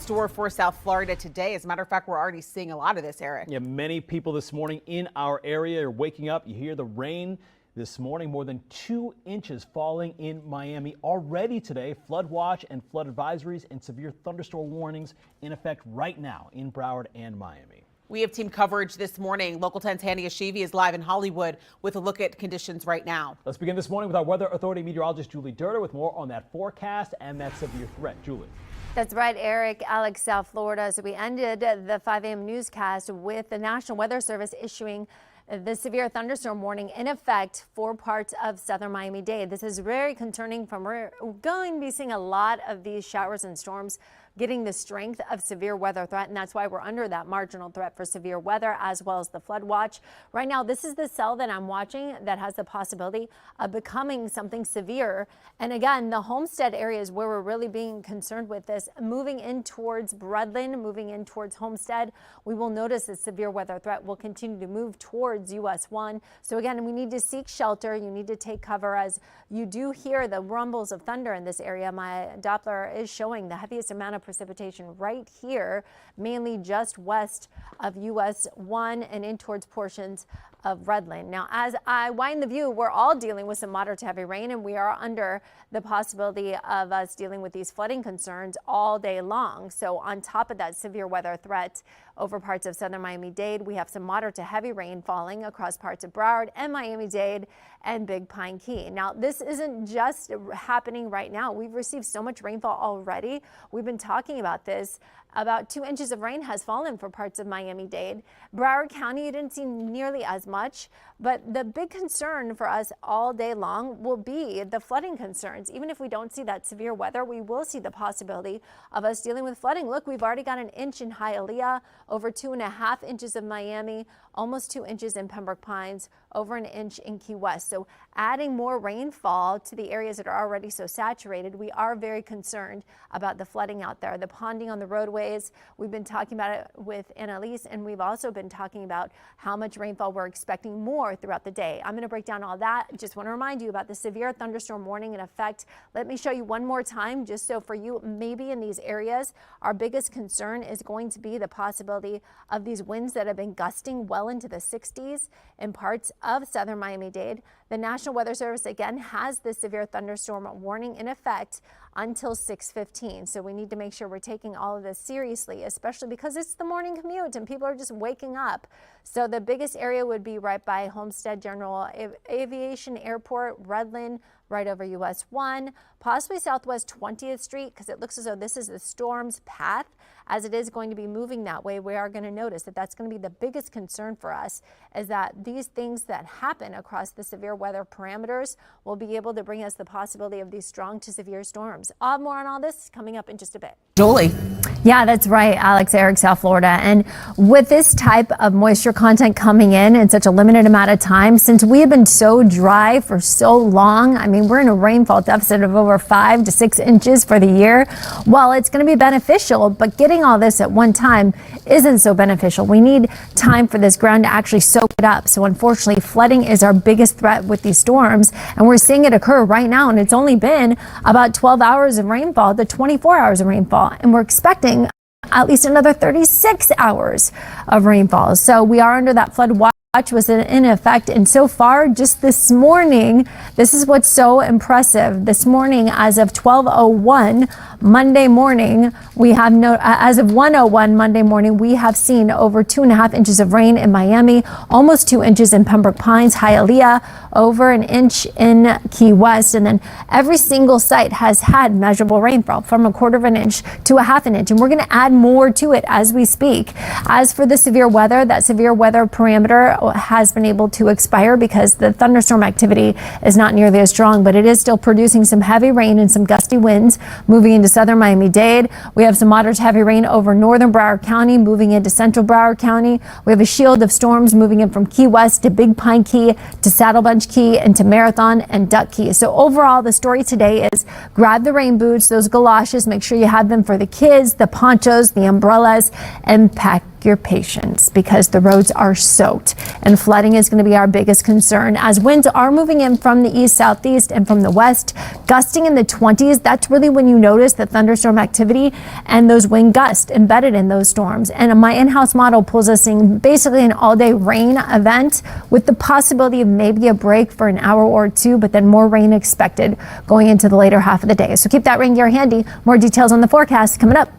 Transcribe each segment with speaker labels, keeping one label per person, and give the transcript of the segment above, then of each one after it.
Speaker 1: store for South Florida today. As a matter of fact, we're already seeing a lot of this, Eric.
Speaker 2: Yeah, many people this morning in our area are waking up. You hear the rain this morning, more than 2 inches falling in Miami already today. Flood watch and flood advisories and severe thunderstorm warnings in effect right now in Broward and Miami.
Speaker 1: We have team coverage this morning. Local 10's Hanny Ashivi is live in Hollywood with a look at conditions right now.
Speaker 2: Let's begin this morning with our Weather Authority meteorologist Julie Durda with more on that forecast and that severe threat. Julie.
Speaker 3: That's right, Eric. Alex, South Florida. So we ended the 5 a.m. newscast with the National Weather Service issuing the severe thunderstorm warning in effect for parts of southern Miami-Dade. This is very concerning. We're going to be seeing a lot of these showers and storms getting the strength of severe weather threat, and that's why we're under that marginal threat for severe weather as well as the flood watch. Right now, this is the cell that I'm watching that has the possibility of becoming something severe. And again, the Homestead area is where we're really being concerned with this. Moving in towards Breadland, moving in towards Homestead, we will notice the severe weather threat will continue to move towards US 1. So again, we need to seek shelter. You need to take cover as you do hear the rumbles of thunder in this area. My Doppler is showing the heaviest amount of precipitation right here, mainly just west of US 1 and in towards portions of Redland. Now, as I widen the view, we're all dealing with some moderate to heavy rain, and we are under the possibility of us dealing with these flooding concerns all day long. So on top of that severe weather threat over parts of southern Miami-Dade, we have some moderate to heavy rain falling across parts of Broward and Miami-Dade and Big Pine Key. Now, this isn't just happening right now. We've received so much rainfall already. We've been talking about this. About 2 inches of rain has fallen for parts of Miami-Dade. Broward County, you didn't see nearly as much, but the big concern for us all day long will be the flooding concerns. Even if we don't see that severe weather, we will see the possibility of us dealing with flooding. Look, we've already got an inch in Hialeah, over 2.5 inches of Miami, almost 2 inches in Pembroke Pines, over an inch in Key West. So adding more rainfall to the areas that are already so saturated, we are very concerned about the flooding out there. The ponding on the roadways, we've been talking about it with Annaliese, and we've also been talking about how much rainfall we're expecting more throughout the day. I'm going to break down all that. Just want to remind you about the severe thunderstorm warning in effect. Let me show you one more time, just so for you, maybe in these areas, our biggest concern is going to be the possibility of these winds that have been gusting well into the 60s in parts of southern Miami-Dade. The National Weather Service again has this severe thunderstorm warning in effect until 6:15. So we need to make sure we're taking all of this seriously, especially because it's the morning commute and people are just waking up. So the biggest area would be right by Homestead General Aviation Airport, Redland, right over US 1, possibly Southwest 20th Street, because it looks as though this is the storm's path. As it is going to be moving that way, we are going to notice that that's going to be the biggest concern for us, is that these things that happen across the severe weather parameters will be able to bring us the possibility of these strong to severe storms. More on all this coming up in just a bit.
Speaker 1: Julie.
Speaker 3: Yeah, that's right, Alex, Eric, South Florida. And with this type of moisture content coming in such a limited amount of time, since we have been so dry for so long, I mean, we're in a rainfall deficit of over 5 to 6 inches for the year. While it's going to be beneficial, but getting all this at one time isn't so beneficial. We need time for this ground to actually soak it up. So unfortunately, flooding is our biggest threat with these storms, and we're seeing it occur right now. And it's only been about 12 hours of rainfall to 24 hours of rainfall, and we're expecting at least another 36 hours of rainfall. So we are under that flood watch was in effect, and so far just this morning, this is what's so impressive. This morning, as of 12:01 Monday morning, we have as of 1:01 Monday morning, we have seen over 2.5 inches of rain in Miami, almost 2 inches in Pembroke Pines, Hialeah, over an inch in Key West, and then every single site has had measurable rainfall from 1/4 inch to 1/2 inch, and we're going to add more to it as we speak. As for the severe weather, that severe weather parameter has been able to expire because the thunderstorm activity is not nearly as strong, but it is still producing some heavy rain and some gusty winds moving into southern Miami-Dade. We have some moderate to heavy rain over northern Broward County, moving into central Broward County. We have a shield of storms moving in from Key West to Big Pine Key to Saddle Bunch Key and to Marathon and Duck Key. So overall, the story today is grab the rain boots, those galoshes, make sure you have them for the kids, the ponchos, the umbrellas, and pack your patience because the roads are soaked and flooding is going to be our biggest concern as winds are moving in from the east, southeast and from the west, gusting in the 20s. That's really when you notice the thunderstorm activity and those wind gusts embedded in those storms. And my in-house model pulls us in basically an all-day rain event with the possibility of maybe a break for an hour or two, but then more rain expected going into the later half of the day. So keep that rain gear handy. More details on the forecast coming up.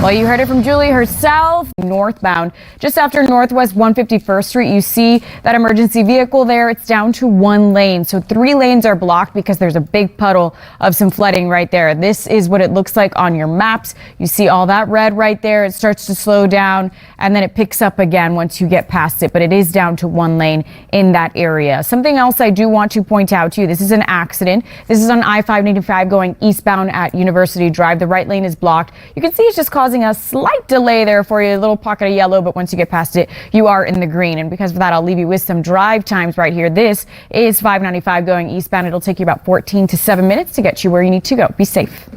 Speaker 4: Well, you heard it from Julie herself. Northbound, just after Northwest 151st Street, you see that emergency vehicle there. It's down to one lane. So 3 lanes are blocked because there's a big puddle of some flooding right there. This is what it looks like on your maps. You see all that red right there. It starts to slow down and then it picks up again once you get past it. But it is down to one lane in that area. Something else I do want to point out to you. This is an accident. This is on I-595 going eastbound at University Drive. The right lane is blocked. You can see it's just causing a slight delay there for you, a little pocket of yellow, but once you get past it, you are in the green. And because of that, I'll leave you with some drive times right here. This is 595 going eastbound. It'll take you about 14 to 7 minutes to get you where you need to go. Be safe.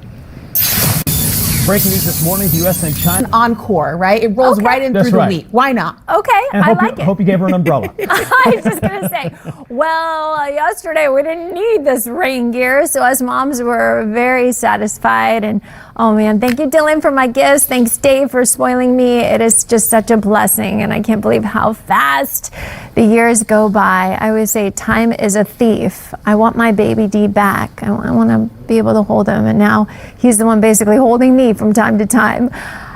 Speaker 2: Breaking news this morning, the U.S. and China.
Speaker 1: Encore, right? It rolls right in through the week. Why not?
Speaker 3: Okay,
Speaker 2: And
Speaker 3: I like it.
Speaker 2: Hope you gave her an umbrella.
Speaker 3: I was just going to say, well, yesterday we didn't need this rain gear, so us moms were very satisfied. And oh man, thank you, Dylan, for my gifts. Thanks, Dave, for spoiling me. It is just such a blessing, and I can't believe how fast the years go by. I always say time is a thief. I want my baby D back. I want to be able to hold him, and now he's the one basically holding me from time to time.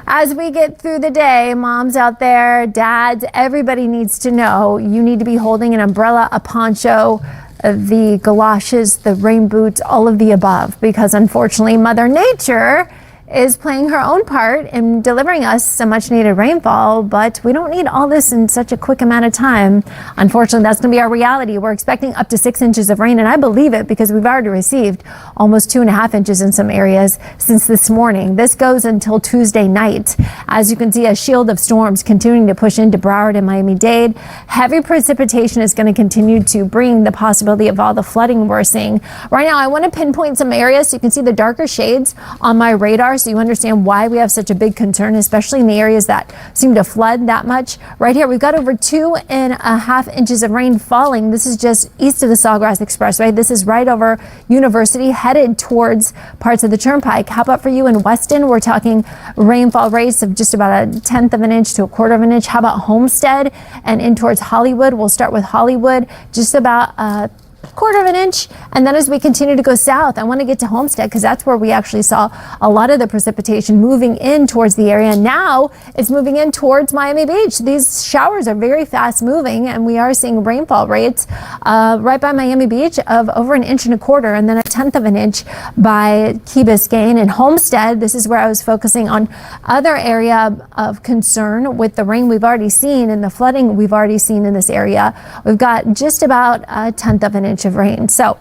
Speaker 3: As we get through the day, moms out there, dads, everybody needs to know you need to be holding an umbrella, a poncho, the galoshes, the rain boots, all of the above, because unfortunately Mother Nature is playing her own part in delivering us some much needed rainfall, but we don't need all this in such a quick amount of time. Unfortunately, that's going to be our reality. We're expecting up to 6 inches of rain, and I believe it because we've already received almost 2.5 inches in some areas since this morning. This goes until Tuesday night. As you can see, a shield of storms continuing to push into Broward and Miami-Dade. Heavy precipitation is going to continue to bring the possibility of all the flooding we're seeing. Right now, I want to pinpoint some areas so you can see the darker shades on my radar, so you understand why we have such a big concern, especially in the areas that seem to flood that much. Right here, we've got over 2.5 inches of rain falling. This is just east of the Sawgrass Expressway. This is right over University, headed towards parts of the Turnpike. How about for you in Weston? We're talking rainfall rates of just about 1/10 of an inch to 1/4 of an inch. How about Homestead and in towards Hollywood? We'll start with Hollywood, just about 1/4 of an inch. And then as we continue to go south, I want to get to Homestead because that's where we actually saw a lot of the precipitation moving in towards the area. Now it's moving in towards Miami Beach. These showers are very fast moving, and we are seeing rainfall rates right by Miami Beach of over 1.25 inches and then 1/10 of an inch by Key Biscayne and Homestead. This is where I was focusing on other area of concern with the rain we've already seen and the flooding we've already seen in this area. We've got just about 1/10 of an inch of rain. So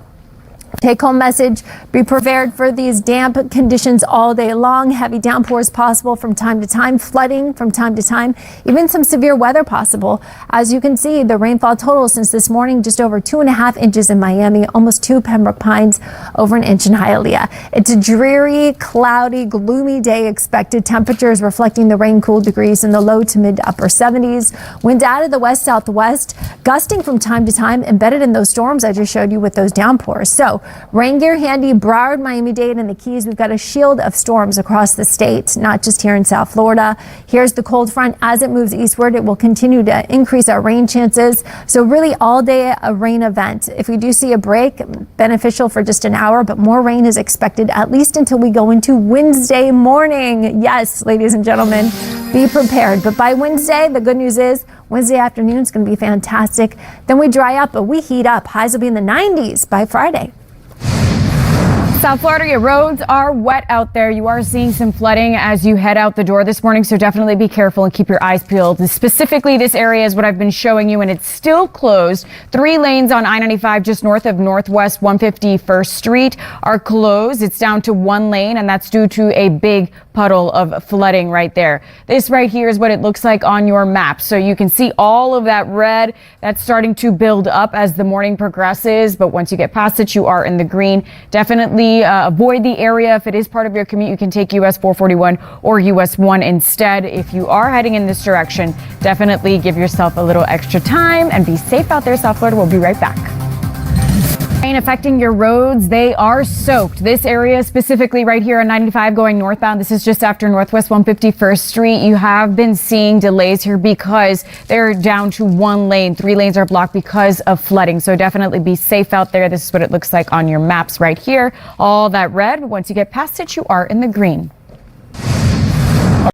Speaker 3: take home message, be prepared for these damp conditions all day long. Heavy downpours possible from time to time, flooding from time to time, even some severe weather possible. As you can see, the rainfall total since this morning, just over 2.5 inches in Miami, almost 2 Pembroke Pines, over 1 inch in Hialeah. It's a dreary, cloudy, gloomy day expected. Temperatures reflecting the rain cool degrees in the low to mid to upper 70s. Winds out of the west southwest, gusting from time to time, embedded in those storms I just showed you with those downpours. So rain gear handy, Broward, Miami-Dade, and the Keys. We've got a shield of storms across the state, not just here in South Florida. Here's the cold front. As it moves eastward, it will continue to increase our rain chances. So really all day a rain event. If we do see a break, beneficial for just an hour, but more rain is expected at least until we go into Wednesday morning. Yes, ladies and gentlemen, be prepared. But by Wednesday, the good news is Wednesday afternoon is going to be fantastic. Then we dry up, but we heat up. Highs will be in the 90s by Friday.
Speaker 4: South Florida, your roads are wet out there. You are seeing some flooding as you head out the door this morning, so definitely be careful and keep your eyes peeled. Specifically, this area is what I've been showing you, and it's still closed. 3 lanes on I-95 just north of Northwest 151st Street are closed. It's down to 1 lane, and that's due to a big puddle of flooding right there. This right here is what it looks like on your map. So you can see all of that red that's starting to build up as the morning progresses. But once you get past it, you are in the green. Definitely definitely avoid the area. If it is part of your commute, you can take US 441 or US 1 instead. If you are heading in this direction, definitely give yourself a little extra time and be safe out there, South Florida. We'll be right back. Rain affecting your roads. They are soaked. This area specifically right here on 95 going northbound. This is just after Northwest 151st Street. You have been seeing delays here because they're down to one lane. 3 lanes are blocked because of flooding. So definitely be safe out there. This is what it looks like on your maps right here. All that red. Once you get past it, you are in the green.